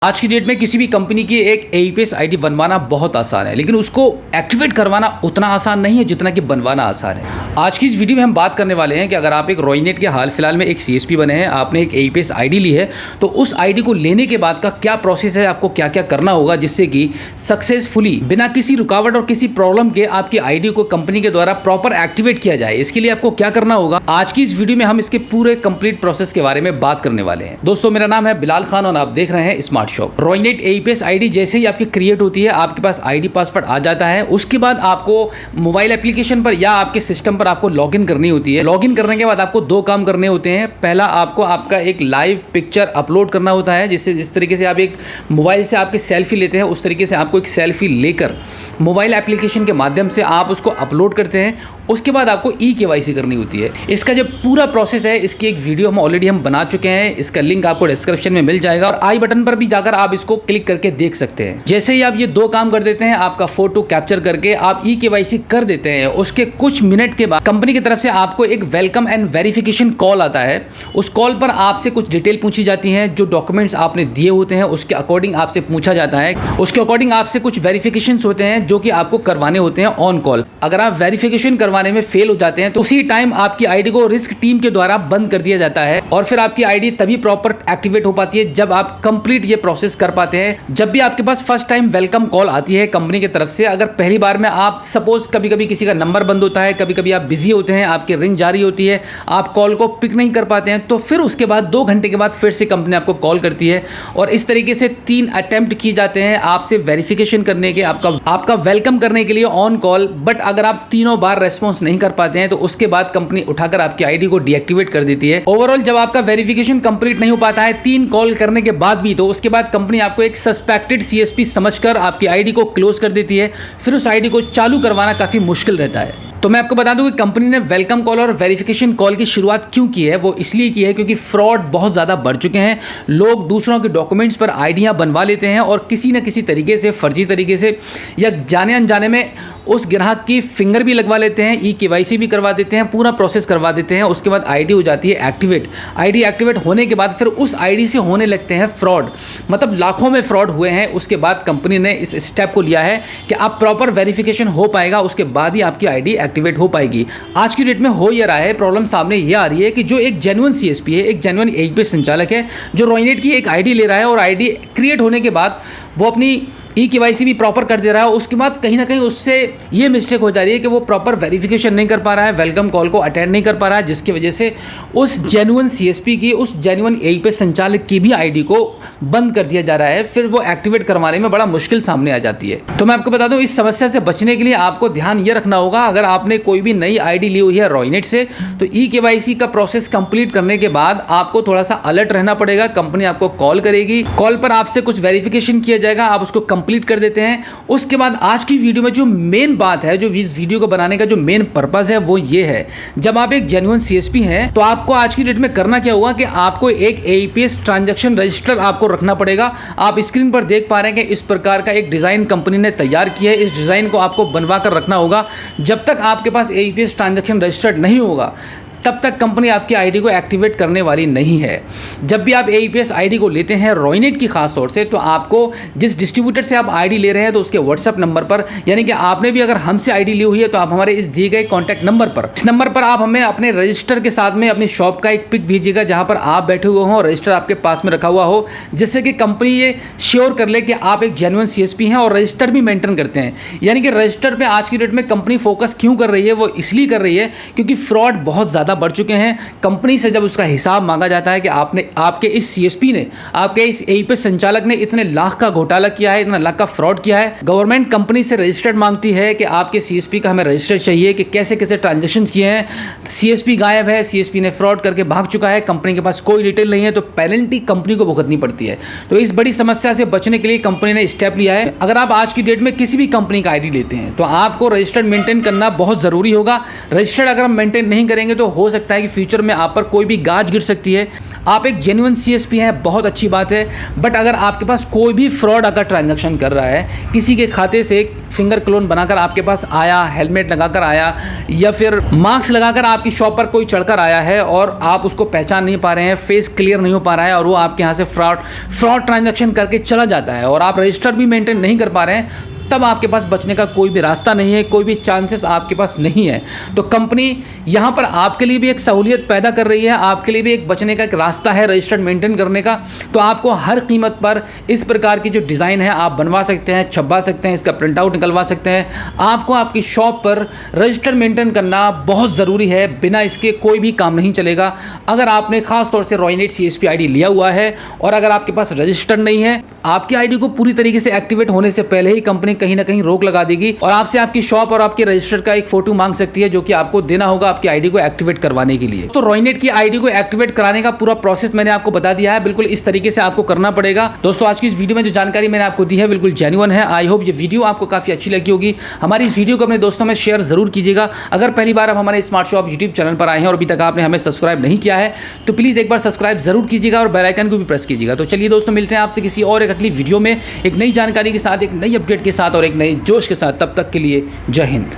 आज की डेट में किसी भी कंपनी की एक एईपीएस आईडी बनवाना बहुत आसान है, लेकिन उसको एक्टिवेट करवाना उतना आसान नहीं है जितना कि बनवाना आसान है। आज की इस वीडियो में हम बात करने वाले हैं कि अगर आप एक रॉयनेट के हाल फिलहाल में एक सीएसपी बने हैं, आपने एक एईपीएस आईडी ली है, तो उस आईडी को लेने के बाद का क्या प्रोसेस है, आपको क्या क्या करना होगा जिससे कि सक्सेसफुली बिना किसी रुकावट और किसी प्रॉब्लम के आपकी आईडी को कंपनी के द्वारा प्रॉपर एक्टिवेट किया जाए। इसके लिए आपको क्या करना होगा, आज की इस वीडियो में हम इसके पूरे कंप्लीट प्रोसेस के बारे में बात करने वाले हैं। दोस्तों, मेरा नाम है बिलाल खान और आप देख रहे हैं स्मार्ट शॉप। रॉयनेट एईपीएस आईडी जैसे ही आपकी क्रिएट होती है, आपके पास आईडी पासवर्ड आ जाता है। उसके बाद आपको मोबाइल एप्लीकेशन पर या आपके सिस्टम पर आपको लॉगिन करनी होती है। लॉगिन करने के बाद आपको दो काम करने होते हैं। पहला, आपको आपका एक लाइव पिक्चर अपलोड करना होता है, जिस तरीके से आप एक मोबाइल से आपकी सेल्फी लेते हैं, उस तरीके से आपको एक सेल्फी लेकर मोबाइल एप्लीकेशन के माध्यम से आप उसको अपलोड करते हैं। उसके बाद आपको ई-केवाईसी करनी होती है। इसका जो पूरा प्रोसेस है, इसकी एक वीडियो ऑलरेडी हम बना चुके हैं, इसका लिंक आपको डिस्क्रिप्शन में मिल जाएगा और आई बटन पर भी जाकर आप इसको क्लिक करके देख सकते हैं। जैसे ही आप ये दो काम कर देते हैं, आपका फोटो कैप्चर करके आप ई-केवाईसी कर देते हैं, उसके कुछ मिनट के बाद कंपनी की तरफ से आपको एक वेलकम एंड वेरिफिकेशन कॉल आता है। उस कॉल पर आपसे कुछ डिटेल पूछी जाती है, जो डॉक्यूमेंट्स आपने दिए होते हैं उसके अकॉर्डिंग आपसे पूछा जाता है। उसके अकॉर्डिंग आपसे कुछ वेरिफिकेशन होते हैं जो कि आपको करवाने होते हैं ऑन कॉल। अगर आप वेरिफिकेशन करवाने में फेल हो जाते हैं तो उसी टाइम आपकी आईडी को रिस्क टीम के द्वारा बंद कर दिया जाता है और फिर आपकी आईडी तभी प्रॉपर एक्टिवेट हो पाती है जब आप कंप्लीट ये प्रोसेस कर पाते हैं। जब भी आपके पास फर्स्ट टाइम वेलकम कॉल आती है कंपनी की तरफ से, अगर पहली बार में आप सपोज कभी कभी किसी का नंबर बंद होता है, कभी कभी आप बिजी होते हैं, आपकी रिंग जारी होती है, आप कॉल को पिक नहीं कर पाते हैं, तो फिर उसके बाद 2 घंटे के बाद फिर से कंपनी आपको कॉल करती है और इस तरीके से 3 अटेम्प्ट किए जाते हैं आपसे वेरिफिकेशन करने के, आपका वेलकम करने के लिए ऑन कॉल। बट अगर आप तीनों बार रेस्पॉन्स नहीं कर पाते हैं तो उसके बाद कंपनी उठाकर आपकी आईडी को डीएक्टिवेट कर देती है। ओवरऑल जब आपका वेरिफिकेशन कंप्लीट नहीं हो पाता है 3 कॉल करने के बाद भी, तो उसके बाद कंपनी आपको एक सस्पेक्टेड सीएसपी समझकर आपकी आईडी को क्लोज कर देती है। फिर उस आईडी को चालू करवाना काफी मुश्किल रहता है। तो मैं आपको बता दूं कि कंपनी ने वेलकम कॉल और वेरिफिकेशन कॉल की शुरुआत क्यों की है। वो इसलिए की है क्योंकि फ्रॉड बहुत ज़्यादा बढ़ चुके हैं। लोग दूसरों के डॉक्यूमेंट्स पर आईडियां बनवा लेते हैं और किसी न किसी तरीके से, फर्जी तरीके से या जाने अनजाने में उस ग्राहक की फिंगर भी लगवा लेते हैं, ई-केवाईसी भी करवा देते हैं, पूरा प्रोसेस करवा देते हैं। उसके बाद आईडी हो जाती है एक्टिवेट। आईडी एक्टिवेट होने के बाद फिर उस आईडी से होने लगते हैं फ्रॉड, मतलब लाखों में फ्रॉड हुए हैं। उसके बाद कंपनी ने इस स्टेप को लिया है कि आप प्रॉपर वेरिफिकेशन हो पाएगा, उसके बाद ही आपकी आईडी एक्टिवेट हो पाएगी। आज की डेट में हो ये रहा है, प्रॉब्लम सामने ये आ रही है कि जो एक जेन्युइन सीएसपी है, एक जेन्युइन एईपीएस संचालक है, जो रॉयनेट की एक आईडी ले रहा है और आईडी क्रिएट होने के बाद वो अपनी ई-केवाईसी भी प्रॉपर कर दे रहा है, उसके बाद कहीं ना कहीं उससे ये मिस्टेक हो जा रही है कि वो प्रॉपर वेरिफिकेशन नहीं कर पा रहा है, वेलकम कॉल को अटेंड नहीं कर पा रहा है, जिसकी वजह से उस जेन्युइन सीएसपी की, उस जेन्युइन एईपीएस संचालक की भी आईडी को बंद कर दिया जा रहा है। फिर वो एक्टिवेट करवाने में बड़ा मुश्किल सामने आ जाती है। तो मैं आपको बता दूं, इस समस्या से बचने के लिए आपको ध्यान ये रखना होगा, अगर आपने कोई भी नई आईडी ली हुई है रॉयनेट से, तो ई-केवाईसी का प्रोसेस कंप्लीट करने के बाद आपको थोड़ा सा अलर्ट रहना पड़ेगा। कंपनी आपको कॉल करेगी, कॉल पर आपसे कुछ वेरिफिकेशन किया जाएगा, आप उसको कंप्लीट कर देते हैं। उसके बाद आज की वीडियो में जो मेन बात है, जो इस वीडियो को बनाने का जो मेन पर्पस है, वो ये है, जब आप एक जेन्युइन सीएसपी हैं तो आपको आज की डेट में करना क्या होगा कि आपको एक एईपीएस ट्रांजैक्शन रजिस्टर आपको रखना पड़ेगा। आप स्क्रीन पर देख पा रहे हैं कि इस प्रकार का एक डिजाइन कंपनी ने तैयार किया है। इस डिजाइन को आपको बनवा कर रखना होगा। जब तक आपके पास एईपीएस ट्रांजैक्शन रजिस्टर नहीं होगा, तब तक कंपनी आपकी आईडी को एक्टिवेट करने वाली नहीं है। जब भी आप एईपीएस आईडी को लेते हैं रॉयनेट की खास तौर से, तो आपको जिस डिस्ट्रीब्यूटर से आप आईडी ले रहे हैं, तो उसके व्हाट्सएप नंबर पर, यानी कि आपने भी अगर हमसे आईडी ली हुई है तो आप हमारे इस दिए गए कॉन्टैक्ट नंबर पर, इस नंबर पर आप हमें अपने रजिस्टर के साथ में अपनी शॉप का एक पिक भेजिएगा जहां पर आप बैठे हुए हों, रजिस्टर आपके पास में रखा हुआ हो, जिससे कि कंपनी ये श्योर कर ले कि आप एक जेन्युइन सीएसपी हैं और रजिस्टर भी मेंटेन करते हैं। यानी कि रजिस्टर पे आज की डेट में कंपनी फोकस क्यों कर रही है, वो इसलिए कर रही है क्योंकि फ्रॉड बहुत ज़्यादा बढ़ चुके हैं। कंपनी से जब उसका हिसाब मांगा जाता है कि आपके इस सीएसपी ने, आपके इस एईपीएस संचालक ने इतने लाख का घोटाला किया है, इतना लाख का फ्रॉड किया है, गवर्नमेंट कंपनी से रजिस्टर्ड मांगती है कि आपके सीएसपी का हमें रजिस्टर चाहिए कि कैसे कैसे ट्रांजैक्शन किए हैं। सीएसपी गायब है, सीएसपी ने फ्रॉड करके भाग चुका है, कंपनी के पास कोई डिटेल नहीं है, तो पेनल्टी कंपनी को भुगतनी पड़ती है। तो इस बड़ी समस्या से बचने के लिए कंपनी ने स्टेप लिया है। अगर आप आज की डेट में किसी भी कंपनी का आईडी लेते हैं तो आपको रजिस्टर्ड मेंटेन करना बहुत जरूरी होगा। रजिस्टर्ड अगर हम मेंटेन नहीं करेंगे तो हो सकता है कि फ्यूचर में आप पर कोई भी गाज गिर सकती है, आप एक जेन्युइन CSP हैं, बहुत अच्छी बात है। बट अगर आपके पास कोई भी फ्रॉड अगर ट्रांजैक्शन कर रहा है, किसी के खाते से एक फिंगर क्लोन बनाकर आपके पास आया, हेलमेट लगाकर आया या फिर मास्क लगाकर आपकी शॉप पर कोई चढ़कर आया है और आप उसको पहचान नहीं पा रहे हैं, फेस क्लियर नहीं हो पा रहा है और वो आपके यहाँ से फ्रॉड ट्रांजैक्शन करके चला जाता है और आप रजिस्टर भी मेंटेन नहीं कर पा रहे हैं, तब आपके पास बचने का कोई भी रास्ता नहीं है, कोई भी चांसेस आपके पास नहीं है। तो कंपनी यहाँ पर आपके लिए भी एक सहूलियत पैदा कर रही है, आपके लिए भी एक बचने का एक रास्ता है रजिस्टर्ड मेंटेन करने का। तो आपको हर कीमत पर इस प्रकार की जो डिज़ाइन है आप बनवा सकते हैं, छपवा सकते हैं, इसका प्रिंट आउट निकलवा सकते हैं। आपको आपकी शॉप पर रजिस्टर्ड मेंटेन करना बहुत ज़रूरी है, बिना इसके कोई भी काम नहीं चलेगा। अगर आपने खास तौर से रॉयनेट CSP ID लिया हुआ है और अगर आपके पास रजिस्टर्ड नहीं है, आपकी ID को पूरी तरीके से एक्टिवेट होने से पहले ही कंपनी कहीं ना कहीं रोक लगा देगी और आपसे आपकी शॉप और आपके रजिस्टर का एक फोटो मांग सकती है, जो कि आपको देना होगा आपकी आईडी को एक्टिवेट करवाने के लिए। तो रॉयनेट की आईडी को एक्टिवेट कराने का पूरा प्रोसेस मैंने आपको बता दिया है, बिल्कुल इस तरीके से आपको करना पड़ेगा। दोस्तों आज की इस वीडियो में जो जानकारी मैंने आपको दी है बिल्कुल जेन्युइन है। आई होप ये वीडियो आपको काफी अच्छी लगी होगी। हमारी इस वीडियो को अपने दोस्तों में शेयर जरूर कीजिएगा। अगर पहली बार आप हमारे स्मार्ट शॉप यूट्यूब चैनल पर आए हैं और अभी तक आपने हमें सब्सक्राइब नहीं किया है तो प्लीज एक बार सब्सक्राइब जरूर कीजिएगा और बेल आइकन को भी प्रेस कीजिएगा। तो चलिए दोस्तों मिलते हैं आपसे किसी और एक अगली वीडियो में एक नई जानकारी के साथ, एक नई अपडेट के साथ और एक नए जोश के साथ। तब तक के लिए जय हिंद।